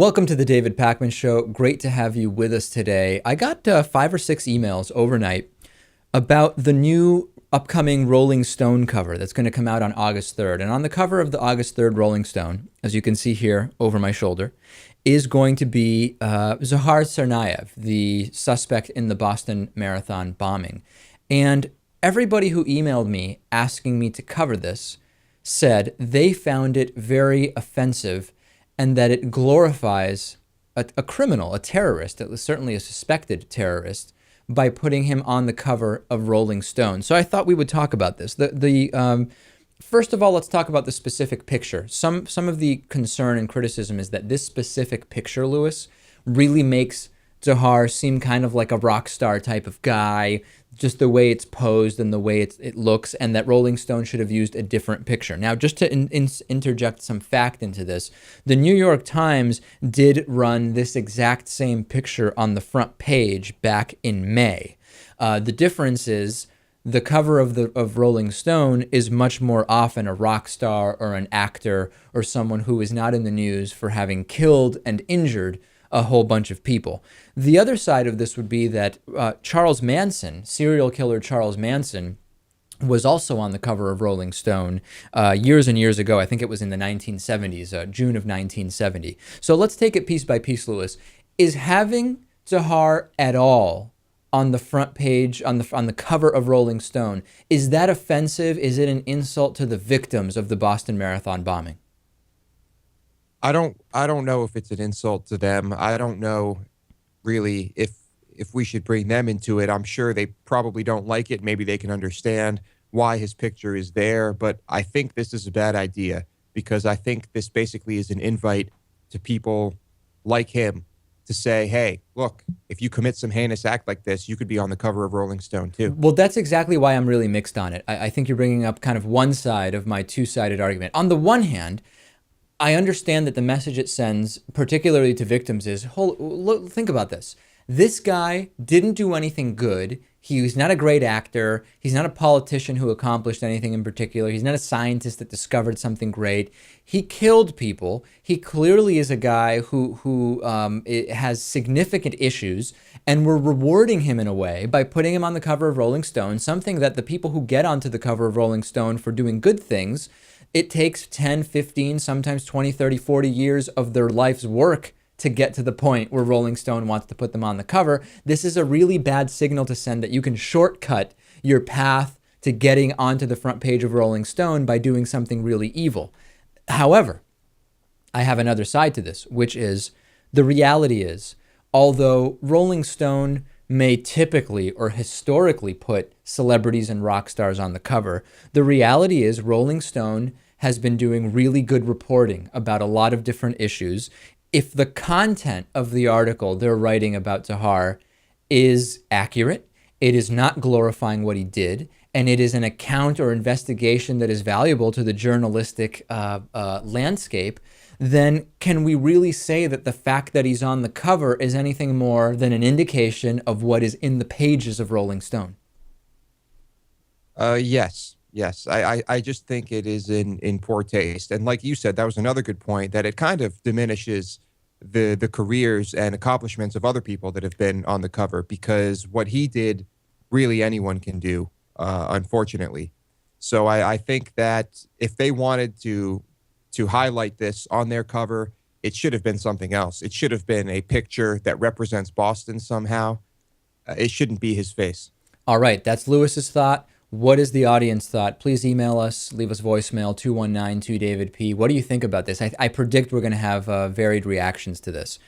Welcome to the David Pakman Show. Great to have you with us today. I got 5 or 6 emails overnight about the new upcoming Rolling Stone cover that's going to come out on August 3rd. And on the cover of the August 3rd Rolling Stone, as you can see here over my shoulder, is going to be Dzhokhar Tsarnaev, the suspect in the Boston Marathon bombing. And everybody who emailed me asking me to cover this said they found it very offensive and that it glorifies a criminal, a terrorist, certainly a suspected terrorist, by putting him on the cover of Rolling Stone. So I thought we would talk about this. First of all, let's talk about the specific picture. Some of the concern and criticism is that this specific picture, Lewis, really makes Dzhokhar seem kind of like a rock star type of guy, just the way it's posed and the way it looks, and that Rolling Stone should have used a different picture. Now, just to interject some fact into this, the New York Times did run this exact same picture on the front page back in May. The difference is the cover of Rolling Stone is much more often a rock star or an actor or someone who is not in the news for having killed and injured a whole bunch of people. The other side of this would be that Charles Manson, serial killer Charles Manson, was also on the cover of Rolling Stone years and years ago. I think it was in the 1970s, June of 1970. So let's take it piece by piece, Lewis. Is having Dzhokhar at all on the front page, on the cover of Rolling Stone, is that offensive? Is it an insult to the victims of the Boston Marathon bombing? I don't know if it's an insult to them. I don't know really if we should bring them into it. I'm sure they probably don't like it. Maybe they can understand why his picture is there, but I think this is a bad idea because I think this basically is an invite to people like him to say, "Hey, look, if you commit some heinous act like this, you could be on the cover of Rolling Stone too." Well, that's exactly why I'm really mixed on it. I think you're bringing up kind of one side of my two-sided argument. On the one hand, I understand that the message it sends, particularly to victims, is, think about this. This guy didn't do anything good. He was not a great actor. He's not a politician who accomplished anything in particular. He's not a scientist that discovered something great. He killed people. He clearly is a guy who has significant issues, and we're rewarding him in a way by putting him on the cover of Rolling Stone, something that the people who get onto the cover of Rolling Stone for doing good things, it takes 10, 15, sometimes 20, 30, 40 years of their life's work to get to the point where Rolling Stone wants to put them on the cover. This is a really bad signal to send that you can shortcut your path to getting onto the front page of Rolling Stone by doing something really evil. However, I have another side to this, which is the reality is, although Rolling Stone may typically or historically put celebrities and rock stars on the cover, the reality is Rolling Stone has been doing really good reporting about a lot of different issues. If the content of the article they're writing about Dzhokhar is accurate, it is not glorifying what he did, and it is an account or investigation that is valuable to the journalistic landscape, then can we really say that the fact that he's on the cover is anything more than an indication of what is in the pages of Rolling Stone? Yes. I just think it is in poor taste. And like you said, that was another good point, that it kind of diminishes the careers and accomplishments of other people that have been on the cover, because what he did, really anyone can do, unfortunately. So I think that if they wanted to highlight this on their cover, it should have been something else. It should have been a picture that represents Boston somehow. It shouldn't be his face. All right, that's Lewis's thought. What is the audience thought? Please email us, leave us voicemail, 219-2-DAVID-P. What do you think about this? I predict we're going to have varied reactions to this.